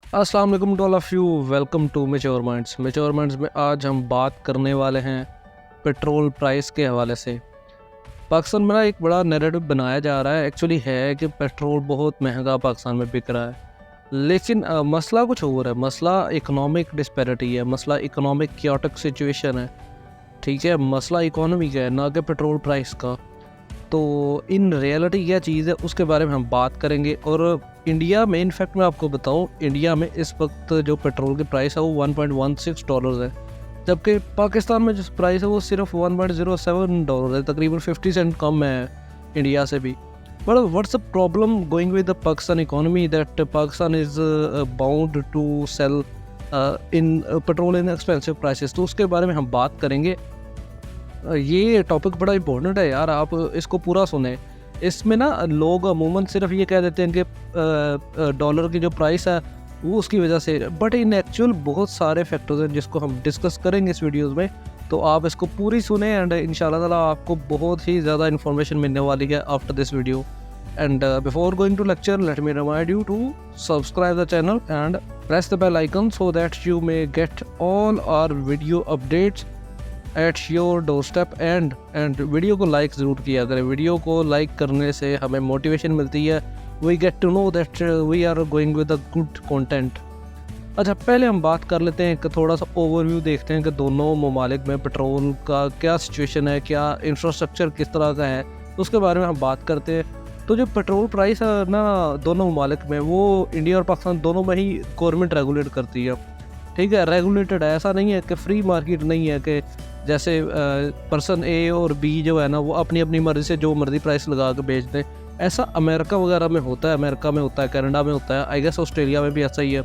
अस्सलाम वालेकुम to all of you. Welcome to mature minds. Mature minds में आज हम बात करने वाले हैं पेट्रोल प्राइस के हवाले से। पाकिस्तान में ना एक बड़ा नैरेटिव बनाया जा रहा है, एक्चुअली है कि पेट्रोल बहुत महंगा पाकिस्तान में बिक रहा है, लेकिन मसला कुछ और है। मसला इकोनॉमिक डिस्पैरिटी है, मसला इकोनॉमिक क्योटिक सिचुएशन है। ठीक है, मसला इकोनॉमी का है, ना कि पेट्रोल प्राइस का। तो इन रियलिटी क्या चीज़ है उसके बारे में हम बात करेंगे। और इंडिया में इनफैक्ट मैं आपको बताऊं, इंडिया में इस वक्त जो पेट्रोल की प्राइस है वो $1.16 है, जबकि पाकिस्तान में जो प्राइस है वो सिर्फ $1.07 है, तकरीबन 50 सेंट कम है इंडिया से भी। But what's the problem going with the Pakistan economy that Pakistan is bound to sell in petrol in expensive prices. तो उसके बारे में हम बात करेंगे। ये टॉपिक बड़ा इंपॉर्टेंट है यार, आप इसको पूरा सुने। इसमें ना लोग अमूमन सिर्फ ये कह देते हैं कि डॉलर की जो प्राइस है वो उसकी वजह से, बट इन एक्चुअल बहुत सारे फैक्टर्स हैं जिसको हम डिस्कस करेंगे इस वीडियोस में। तो आप इसको पूरी सुने एंड इंशाल्लाह ताला आपको बहुत ही ज़्यादा इन्फॉर्मेशन मिलने वाली है after this video. And before going to lecture, let me remind you to subscribe the channel and press the bell icon so that you may get all our video updates at your doorstep. And video को like ज़रूर किया करें। Video को like करने से हमें motivation मिलती है, we get to know that we are going with a good content. अच्छा, पहले हम बात कर लेते हैं कि थोड़ा सा ओवरव्यू देखते हैं कि दोनों ममालिक में पेट्रोल का क्या सिचुएशन है, क्या इंफ्रास्ट्रक्चर किस तरह का है, उसके बारे में हम बात करते हैं। तो जो पेट्रोल प्राइस है ना दोनों ममालिक में, वो इंडिया और पाकिस्तान दोनों में ही गवर्नमेंट रेगुलेट करती है। ठीक है, रेगुलेटेड है, ऐसा नहीं है कि फ्री मार्केट नहीं है कि जैसे पर्सन ए और बी जो है ना वो अपनी अपनी मर्ज़ी से जो मर्ज़ी प्राइस लगा के बेच दें। ऐसा अमेरिका वगैरह में होता है, अमेरिका में होता है, कनाडा में होता है, आई गेस ऑस्ट्रेलिया में भी ऐसा ही है।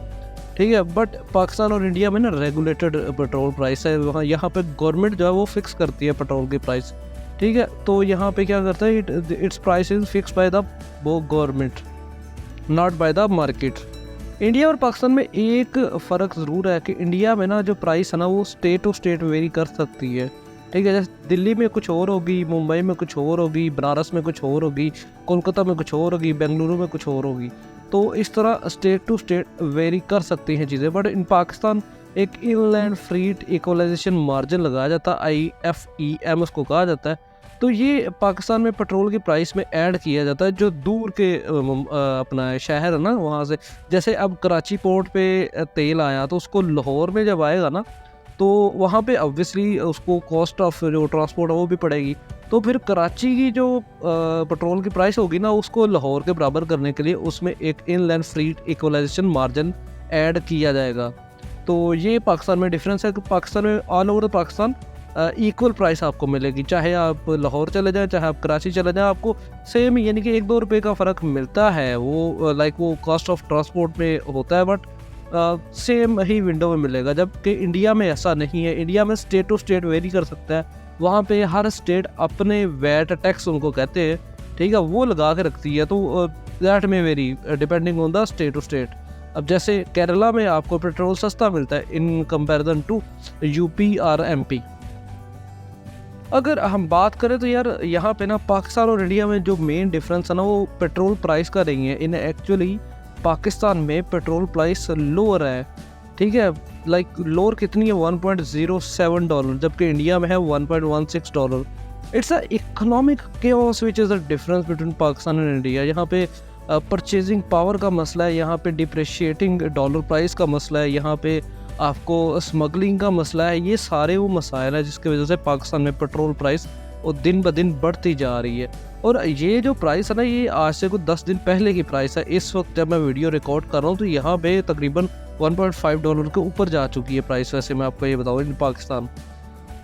ठीक है, बट पाकिस्तान और इंडिया में ना रेगुलेटेड पेट्रोल प्राइस है। वहाँ यहाँ पे गवर्नमेंट जो है वो फिक्स करती है पेट्रोल की प्राइस। ठीक है, तो यहाँ पे क्या करता है, it's price is fix by the government, not by the market. India और पाकिस्तान में एक फ़र्क ज़रूर है कि इंडिया में ना जो प्राइस है ना वो स्टेट टू स्टेट वेरी कर सकती है। ठीक है, जैसे दिल्ली में कुछ और होगी, मुंबई में कुछ और होगी, बनारस में कुछ और होगी, कोलकाता में कुछ और होगी, बेंगलुरु में कुछ और होगी। तो इस तरह स्टेट टू स्टेट वेरी कर सकती हैं चीज़ें। बट इन पाकिस्तान एक इनलैंड फ्रीट इक्वलाइजेशन मार्जिन लगाया जाता है, IFEM उसको कहा जाता है। तो ये पाकिस्तान में पेट्रोल की प्राइस में ऐड किया जाता है जो दूर के अपना शहर है ना वहाँ से। जैसे अब कराची पोर्ट पे तेल आया तो उसको लाहौर में जब आएगा ना तो वहाँ पे ऑब्वियसली उसको कॉस्ट ऑफ जो ट्रांसपोर्ट है वो भी पड़ेगी। तो फिर कराची की जो पेट्रोल की प्राइस होगी ना उसको लाहौर के बराबर करने के लिए उसमें एक इनलैंड फ्रीट इक्वलाइजेशन मार्जिन ऐड किया जाएगा। तो ये पाकिस्तान में डिफरेंस है कि पाकिस्तान में all over Pakistan equal price आपको मिलेगी, चाहे आप लाहौर चले जाएं चाहे आप कराची चले जाएं, आपको सेम यानी कि 1-2 रुपये का फ़र्क मिलता है। वो लाइक वो कॉस्ट ऑफ ट्रांसपोर्ट में होता है, बट सेम ही विंडो में मिलेगा। जबकि इंडिया में ऐसा नहीं है। इंडिया में स्टेट टू स्टेट वेरी कर सकता है। वहाँ पे हर स्टेट अपने वैट टैक्स उनको कहते हैं, ठीक है, वो लगा के रखती है। तो दैट में very depending on the state to state. अब जैसे केरला में आपको पेट्रोल सस्ता मिलता है इन कंपैरिजन टू यूपी और MP। अगर हम बात करें तो यार यहाँ पे ना पाकिस्तान और इंडिया में जो मेन डिफरेंस है ना वो पेट्रोल प्राइस का नहीं है। इन एक्चुअली पाकिस्तान में पेट्रोल प्राइस लोअर है। ठीक है, लाइक लोअर कितनी है, $1.07, जबकि इंडिया में है $1.16। It's a economic chaos which is the difference between Pakistan and India. यहाँ पे परचेजिंग पावर का मसला है, यहाँ पे डिप्रिशिएटिंग डॉलर प्राइस का मसला है, यहाँ पे आपको स्मगलिंग का मसला है। ये सारे वो मसाइल हैं जिसकी वजह से पाकिस्तान में पेट्रोल प्राइस वो दिन ब दिन बढ़ती जा रही है। और ये जो प्राइस है ना ये आज से कुछ 10 दिन पहले की प्राइस है। इस वक्त जब मैं वीडियो रिकॉर्ड कर रहा हूँ तो यहाँ पे तकरीबन $1.5 के ऊपर जा चुकी है प्राइस। वैसे मैं आपको ये बताऊँ इन पाकिस्तान।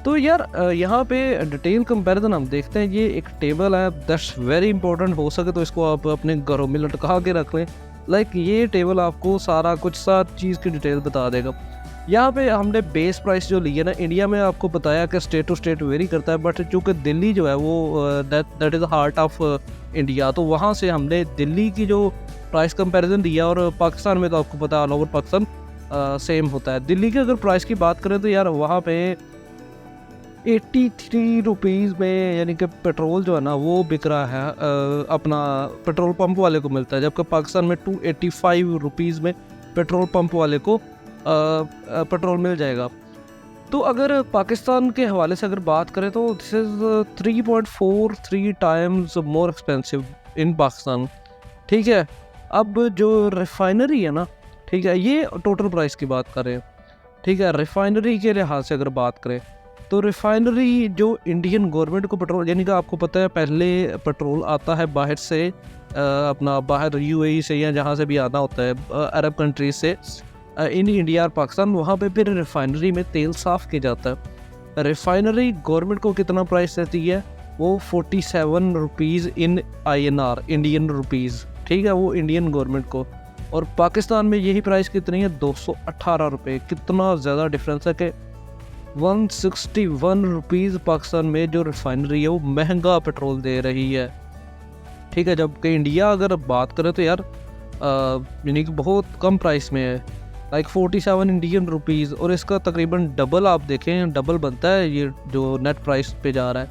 तो यार यहाँ पे डिटेल कंपैरिजन हम देखते हैं। ये एक टेबल है दैट्स वेरी इंपॉर्टेंट, हो सके तो इसको आप अपने घरों में लटका के रख लें। लाइक ये टेबल आपको सारा कुछ सारी चीज़ की डिटेल बता देगा। यहाँ पे हमने बेस प्राइस जो ली है ना, इंडिया में आपको बताया कि स्टेट टू स्टेट वेरी करता है, बट चूँकि दिल्ली जो है वो that is the heart of India, तो वहाँ से हमने दिल्ली की जो प्राइस कंपैरिजन दिया। और पाकिस्तान में तो आपको पता है ऑल ओवर पाकिस्तान सेम होता है। दिल्ली की अगर प्राइस की बात करें तो यार वहाँ पे 83 रुपीज़ में यानी कि पेट्रोल जो है ना वो बिक रहा है, अपना पेट्रोल पंप वाले को मिलता है, जबकि पाकिस्तान में 285 रुपीज़ में पेट्रोल पंप वाले को पेट्रोल मिल जाएगा। तो अगर पाकिस्तान के हवाले से अगर बात करें तो this is 3.43 times more expensive in Pakistan. ठीक है, अब जो रिफाइनरी है ना, ठीक है, ये टोटल प्राइस की बात कर रहे हैं। ठीक है, रिफाइनरी के लिहाज से अगर बात करें तो रिफाइनरी जो इंडियन गवर्नमेंट को पेट्रोल, यानी कि आपको पता है पहले पेट्रोल आता है बाहर से, अपना बाहर UAE से या जहाँ से भी आना होता है अरब कंट्रीज से इन इंडिया और पाकिस्तान, वहाँ पे फिर रिफाइनरी में तेल साफ़ किया जाता है। रिफाइनरी गवर्नमेंट को कितना प्राइस देती है, वो 47 rupees in INR, Indian rupees. ठीक है, वो इंडियन गवर्नमेंट को, और पाकिस्तान में यही प्राइस कितनी है, 218 रुपये। कितना ज़्यादा डिफरेंस है कि 161 रुपीज़ पाकिस्तान में जो रिफाइनरी है वो महंगा पेट्रोल दे रही है। ठीक है, जबकि इंडिया अगर बात करें तो यार यानी कि बहुत कम प्राइस में है, लाइक 47 इंडियन रुपीज़, और इसका तकरीबन डबल आप देखें, डबल बनता है ये जो नेट प्राइस पे जा रहा है।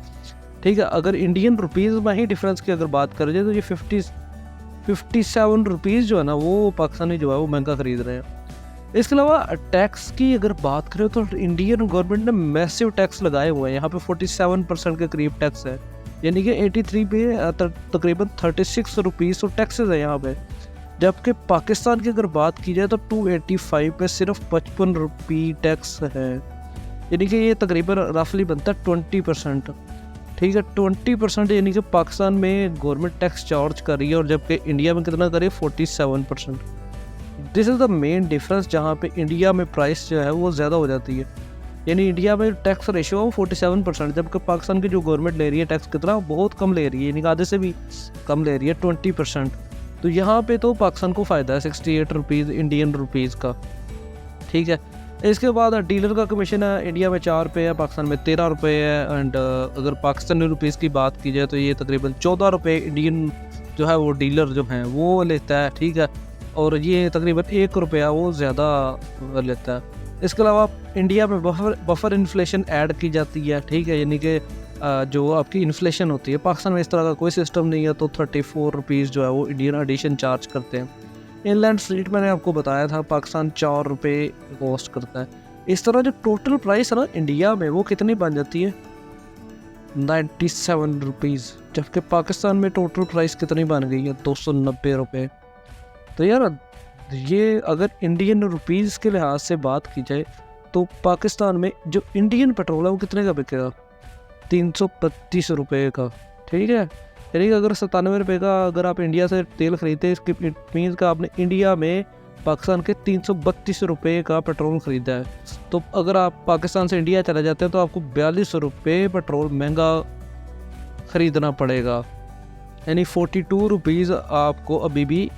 ठीक है, अगर इंडियन रुपीज़ में ही डिफरेंस की अगर बात करें जाए तो ये 57 रुपीज़ जो है ना, वो पाकिस्तानी जो है वो महंगा ख़रीद रहे हैं। इसके अलावा टैक्स की अगर बात करें तो इंडियन गवर्नमेंट ने मैसिव टैक्स लगाए हुए हैं। यहाँ पे 47% के करीब टैक्स है, यानी कि 83 पे तकरीबन 36 रुपीज़ तो टैक्सेस है यहाँ पे। जबकि पाकिस्तान की अगर बात की जाए तो 285 पे सिर्फ 55 रुपये टैक्स है, यानी कि ये तकरीबन रफली बनता है 20%। ठीक है, 20%, यानी कि पाकिस्तान में गवर्नमेंट टैक्स चार्ज कर रही है, और जबकि इंडिया में कितना करे, 47%। This is the main difference, जहाँ पे इंडिया में प्राइस जो है वो ज़्यादा हो जाती है, यानी इंडिया में टैक्स रेशियो है 47%, जबकि पाकिस्तान की जो गवर्नमेंट ले रही है टैक्स कितना, बहुत कम ले रही है, यानी कि आधे से भी कम ले रही है, 20%। तो यहाँ पे तो पाकिस्तान को फ़ायदा है 68 रुपीज़ इंडियन रुपीज़ का। ठीक है, इसके बाद डीलर का कमीशन है, इंडिया में 4 रुपये है, पाकिस्तान में 13 रुपये है। एंड अगर पाकिस्तानी रुपीज़ की बात की जाए तो ये तकरीबन 14 रुपये इंडियन जो है वो डीलर जो है वो लेता है। ठीक है, और ये तकरीबन 1 रुपया वो ज़्यादा लेता है। इसके अलावा इंडिया में बफर इन्फ्लेशन ऐड की जाती है। ठीक है, यानी कि जो आपकी इन्फ्लेशन होती है, पाकिस्तान में इस तरह का कोई सिस्टम नहीं है, तो 34 रुपीज़ जो है वो इंडियन एडिशन चार्ज करते हैं। इनलैंड फ्लीट मैंने आपको बताया था पाकिस्तान 4 रुपये कॉस्ट करता है। इस तरह जो टोटल प्राइस है ना इंडिया में, वो कितनी बन जाती है, 97 रुपीज़, जबकि पाकिस्तान में टोटल प्राइस कितनी बन गई है, 290 रुपये। तो यार ये अगर इंडियन रुपीज़ के लिहाज से बात की जाए तो पाकिस्तान में जो इंडियन पेट्रोल है वो कितने का बिकेगा, 332 रुपये का। ठीक है, यानी कि अगर 97 रुपये का अगर आप इंडिया से तेल खरीदते हैं, इसके मीन्स का आपने इंडिया में पाकिस्तान के 332 रुपये का पेट्रोल ख़रीदा है। तो अगर आप पाकिस्तान से इंडिया चले जाते हैं तो आपको 42 रुपये पेट्रोल महंगा ख़रीदना पड़ेगा, यानी 42 रुपीज़ आपको अभी भी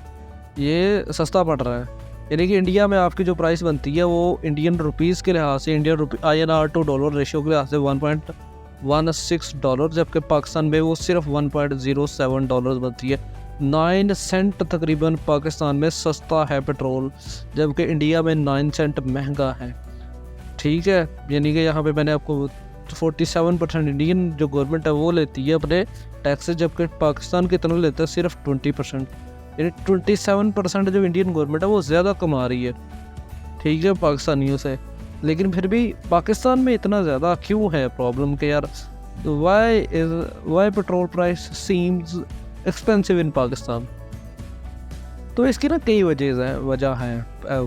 ये सस्ता पड़ रहा है। यानी कि इंडिया में आपकी जो प्राइस बनती है वो इंडियन रुपीज़ के लिहाज से, Indian INR to dollar ratio के लिहाज से 1.16 डॉलर, जबकि पाकिस्तान में वो सिर्फ 1.07 डॉलर बनती है। 9 सेंट तकरीबन पाकिस्तान में सस्ता है पेट्रोल, जबकि इंडिया में 9 सेंट महंगा है। ठीक है, यानी कि यहाँ पे मैंने आपको 47% इंडियन जो गवर्नमेंट है वो लेती है अपने टैक्सेस, जबकि पाकिस्तान कितना लेता है, सिर्फ 20%, यानी 27% जो इंडियन गवर्नमेंट है वो ज़्यादा कमा रही है। ठीक है, पाकिस्तानियों से। लेकिन फिर भी पाकिस्तान में इतना ज़्यादा क्यों है प्रॉब्लम के यार, why petrol price seems expensive in Pakistan. तो इसकी ना कई वजह हैं,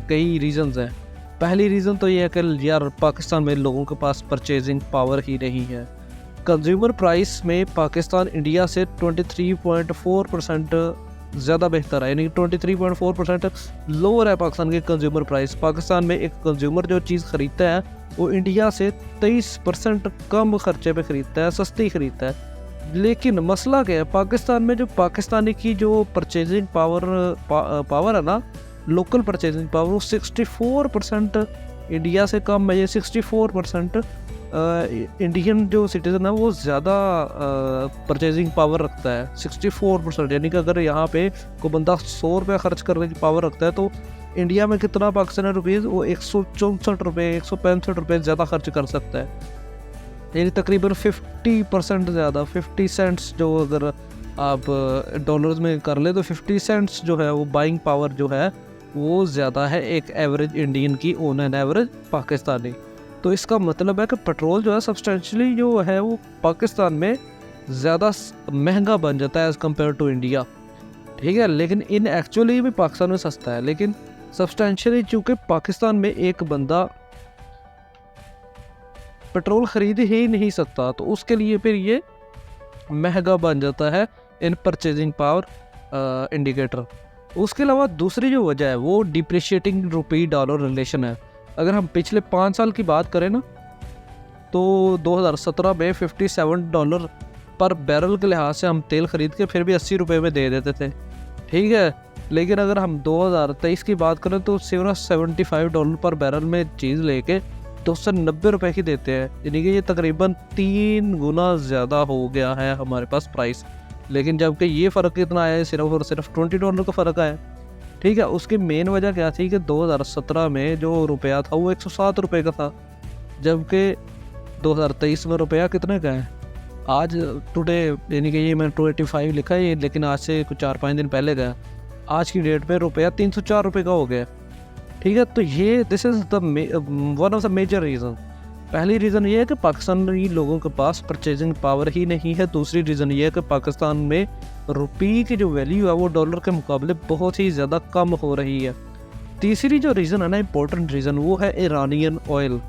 कई रीज़न्स हैं। पहली रीज़न तो ये है कि यार पाकिस्तान में लोगों के पास परचेजिंग पावर ही नहीं है। कंज्यूमर प्राइस में पाकिस्तान इंडिया से 23.4% ज़्यादा बेहतर है, यानी 23.4% लोअर है पाकिस्तान के कंज्यूमर प्राइस। पाकिस्तान में एक कंज्यूमर जो चीज़ ख़रीदता है वो इंडिया से 23% कम खर्चे पे ख़रीदता है, सस्ती ख़रीदता है। लेकिन मसला क्या है, पाकिस्तान में जो पाकिस्तानी की जो परचेजिंग पावर है ना, लोकल परचेजिंग पावर, वो 64% इंडिया से कम है। ये 64% इंडियन जो सिटीज़न है वो ज़्यादा परचेजिंग पावर रखता है, 64%। यानी कि अगर यहाँ पे कोई बंदा 100 रुपये खर्च करने की पावर रखता है तो इंडिया में कितना पाकिस्तानी रुपीज़, वो 164 रुपये, 165 रुपये ज़्यादा खर्च कर सकता है, यानी तकरीबन 50% ज़्यादा। 50 सेंट्स जो अगर आप डॉलर्स में कर ले तो 50 सेंट्स जो है वो बाइंग पावर जो है वो ज़्यादा है एक एवरेज इंडियन की ऑन एन एवरेज पाकिस्तानी। तो इसका मतलब है कि पेट्रोल जो है सब्सटेंशियली जो है वो पाकिस्तान में ज़्यादा महंगा बन जाता है एज़ कम्पेयर टू इंडिया, ठीक है। लेकिन इन एक्चुअली भी पाकिस्तान में सस्ता है, लेकिन सब्सटेंशियली चूँकि पाकिस्तान में एक बंदा पेट्रोल ख़रीद ही नहीं सकता, तो उसके लिए फिर ये महंगा बन जाता है इन परचेजिंग पावर इंडिकेटर। उसके अलावा दूसरी जो वजह है वो डिप्रिशिएटिंग रुपी डॉलर रिलेशन है। अगर हम पिछले 5 साल की बात करें ना, तो 2017 में $57 पर बैरल के लिहाज से हम तेल ख़रीद के फिर भी 80 रुपये में दे देते थे, ठीक है। लेकिन अगर हम 2023 की बात करें तो सिर्फ $75 पर बैरल में चीज़ लेके 290 रुपये की देते हैं, यानी कि ये तकरीबन 3 गुना ज़्यादा हो गया है हमारे पास प्राइस। लेकिन जबकि ये फ़र्क कितना आया है, सिर्फ और सिर्फ $20 का फ़र्क आया, ठीक है। उसकी मेन वजह क्या थी कि 2017 में जो रुपया था वो 107 रुपये का था, जबकि 2023 में रुपया कितने का है आज टुडे, यानी कि ये मैंने 285 लिखा है ये, लेकिन आज से कुछ 4-5 दिन पहले का, आज की डेट पे रुपया 304 रुपये का हो गया, ठीक है। तो ये this is the one of the major reason. पहली रीज़न ये है कि पाकिस्तानी लोगों के पास परचेजिंग पावर ही नहीं है। दूसरी रीज़न ये है कि पाकिस्तान में रुपये की जो वैल्यू है वो डॉलर के मुकाबले बहुत ही ज़्यादा कम हो रही है। तीसरी जो रीज़न है ना, इम्पोर्टेंट रीज़न, वो है ईरानियन ऑयल,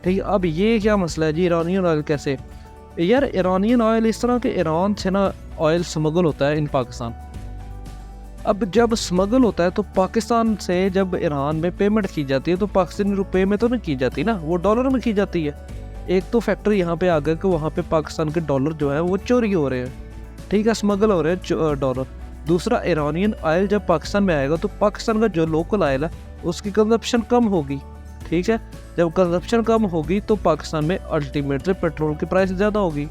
ठीक है। अब ये क्या मसला है जी, ईरानियन ऑयल कैसे? यार ईरानियन ऑयल इस तरह के ईरान से ना ऑयल स्मगल होता है इन पाकिस्तान। अब जब स्मगल होता है तो पाकिस्तान से जब ईरान में पेमेंट की जाती है तो पाकिस्तानी रुपए में तो नहीं की जाती ना, वो डॉलर में की जाती है। एक तो फैक्टर यहाँ पे आ गया कि वहाँ पे पाकिस्तान के डॉलर जो है वो चोरी हो रहे हैं, ठीक है, स्मगल हो रहे हैं डॉलर। दूसरा, ईरानियन ऑयल जब पाकिस्तान में आएगा तो पाकिस्तान का जो लोकल ऑयल है उसकी कंजप्शन कम होगी, ठीक है। जब कंजप्शन कम होगी तो पाकिस्तान में अल्टीमेटली पेट्रोल की प्राइस ज़्यादा होगी,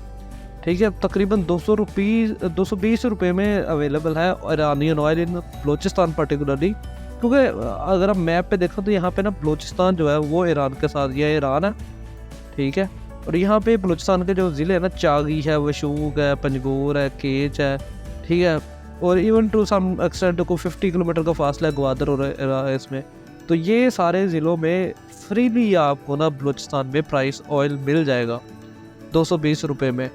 ठीक है। तकरीबन 220 रुपये में अवेलेबल है Iranian oil in Balochistan particularly, क्योंकि अगर आप मैप पे देखो तो यहाँ पे ना बलूचिस्तान जो है वो ईरान के साथ, यह ईरान है, ठीक है। और यहाँ पे बलूचिस्तान के जो ज़िले हैं ना, चागी है, वशूक है, पंजगोर है, केच है, ठीक है। और इवन टू सम एक्सटेंट को 50 किलोमीटर का फासला ग्वादर और इसमें, तो ये सारे ज़िलों में फ्रीली आपको ना बलूचिस्तान में प्राइस ऑयल मिल जाएगा 220 रुपये में,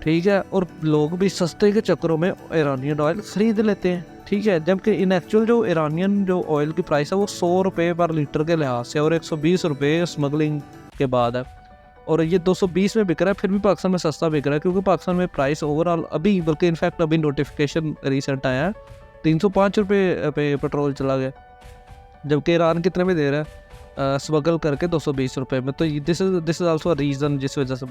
ठीक है। और लोग भी सस्ते के चक्करों में ईरानियन ऑयल ख़रीद लेते हैं, ठीक है। जबकि इन एक्चुअल जो ईरानियन जो ऑयल की प्राइस है वो 100 रुपये पर लीटर के लिहाज से और 120 रुपये स्मगलिंग के बाद है, और ये 220 में बिक रहा है, फिर भी पाकिस्तान में सस्ता बिक रहा है, क्योंकि पाकिस्तान में प्राइस ओवरऑल अभी, बल्कि इनफैक्ट अभी नोटिफिकेशन रिसेंट आया है 305 रुपये पे पेट्रोल चला गया, जबकि ईरान कितने में दे रहा है स्मगल करके 220 रुपये में। तो this is also a reason जिस वजह से।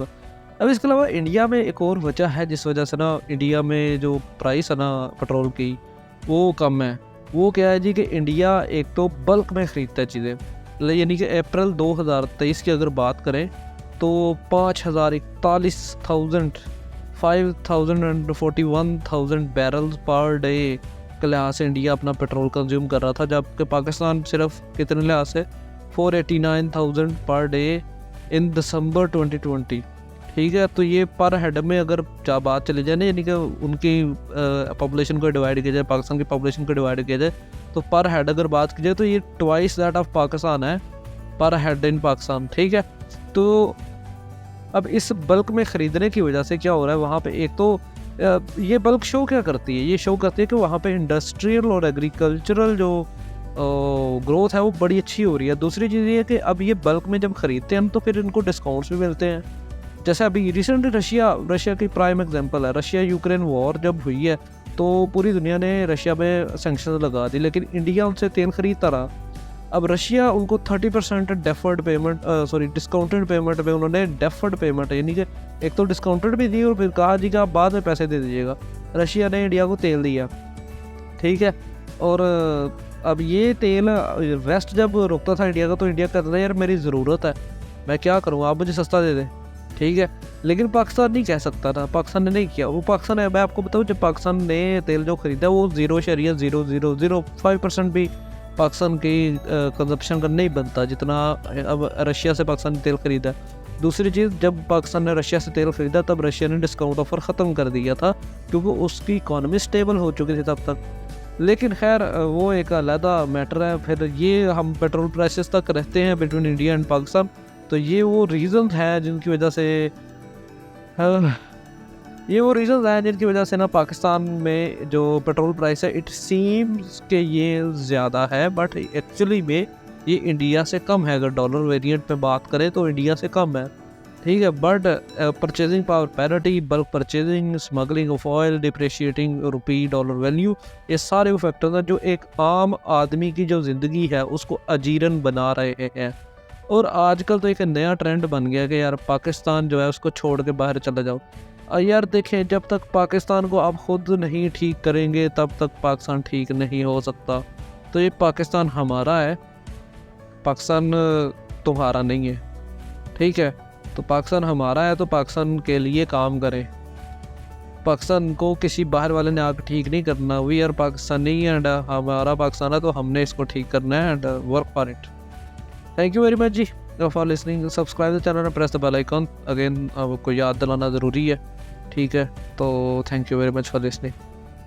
अब इसके अलावा इंडिया में एक और वजह है जिस वजह से ना इंडिया में जो प्राइस है ना पेट्रोल की वो कम है। वो क्या है जी कि इंडिया एक तो बल्क में ख़रीदता है चीज़ें, यानी कि अप्रैल 2023 की अगर बात करें तो 5,41,000 बैरल्स पर डे के लिहाज से इंडिया अपना पेट्रोल कंज्यूम कर रहा था, जबकि पाकिस्तान सिर्फ कितने लिहाज से 489,000 पर डे इन दिसंबर 2020, ठीक है। तो ये पर हेड में अगर बात चली जाए ना, यानी कि उनकी पॉपुलेशन को डिवाइड किया जाए, पाकिस्तान की पॉपुलेशन को डिवाइड किया जाए, तो पर हेड अगर बात की जाए तो ये ट्वाइस दैट ऑफ पाकिस्तान है पर हेड इन पाकिस्तान, ठीक है। तो अब इस बल्क में ख़रीदने की वजह से क्या हो रहा है वहाँ पे, एक तो ये बल्क शो क्या करती है, ये शो करती है कि वहाँ पे इंडस्ट्रियल और एग्रीकल्चरल जो ग्रोथ है वो बड़ी अच्छी हो रही है। दूसरी चीज़ ये है कि अब ये बल्क में जब ख़रीदते हैं हम तो फिर इनको डिस्काउंट्स भी मिलते हैं। जैसे अभी रिसेंटली रशिया की प्राइम एग्जांपल है, रशिया यूक्रेन वॉर जब हुई है तो पूरी दुनिया ने रशिया पे सैंक्शन लगा दी, लेकिन इंडिया उनसे तेल खरीदता रहा। अब रशिया उनको 30% डेफर्ड पेमेंट डिस्काउंटेड पेमेंट पे उन्होंने डेफर्ड पेमेंट, यानी कि एक तो डिस्काउंटेड भी दी और फिर कहा जी कि आप बाद में पैसे दे दीजिएगा। रशिया ने इंडिया को तेल दिया, ठीक है। और अब ये तेल वेस्ट जब रोकता था इंडिया का तो इंडिया कहता था यार मेरी ज़रूरत है, मैं क्या करूँ, आप मुझे सस्ता दे दें, ठीक है। लेकिन पाकिस्तान नहीं कह सकता था, पाकिस्तान ने नहीं किया। वो पाकिस्तान है, मैं आपको बताऊँ, जब पाकिस्तान ने तेल जो ख़रीदा वो 0.0005% भी पाकिस्तान की कंजप्शन का नहीं बनता जितना अब रशिया से पाकिस्तान ने तेल ख़रीदा। दूसरी चीज़, जब पाकिस्तान ने रशिया से तेल ख़रीदा तब रशिया ने डिस्काउंट ऑफर ख़त्म कर दिया था, क्योंकि उसकी इकॉनमी स्टेबल हो चुकी थी तब तक। लेकिन खैर वो एक अलग मैटर है। फिर ये हम पेट्रोल प्राइसेस तक रहते हैं बिटवीन इंडिया एंड पाकिस्तान, तो ये वो रीज़न है जिनकी वजह से ना पाकिस्तान में जो पेट्रोल प्राइस है इट सीम्स के ये ज़्यादा है, बट एक्चुअली में ये इंडिया से कम है। अगर डॉलर वेरिएंट पे बात करें तो इंडिया से कम है, ठीक है। But purchasing power parity, bulk purchasing, smuggling of oil, depreciating rupee dollar value, ये सारे वो फैक्टर्स हैं जो एक आम आदमी की जो ज़िंदगी है उसको अजीरन बना रहे हैं। और आजकल तो एक नया ट्रेंड बन गया कि यार पाकिस्तान जो है उसको छोड़ के बाहर चले जाओ। यार देखें, जब तक पाकिस्तान को आप ख़ुद नहीं ठीक करेंगे तब तक पाकिस्तान ठीक नहीं हो सकता। तो ये पाकिस्तान हमारा है, पाकिस्तान तुम्हारा नहीं है, ठीक है। तो पाकिस्तान हमारा है तो पाकिस्तान के लिए काम करें। पाकिस्तान को किसी बाहर वाले ने आकर ठीक नहीं करना। वी आर पाकिस्तानी एंड हमारा पाकिस्तान है तो हमने इसको ठीक करना है and work for it. Thank you very much जी for listening. Subscribe the channel and press the bell icon. Again आपको याद दिलाना ज़रूरी है, ठीक है। तो thank you very much for listening.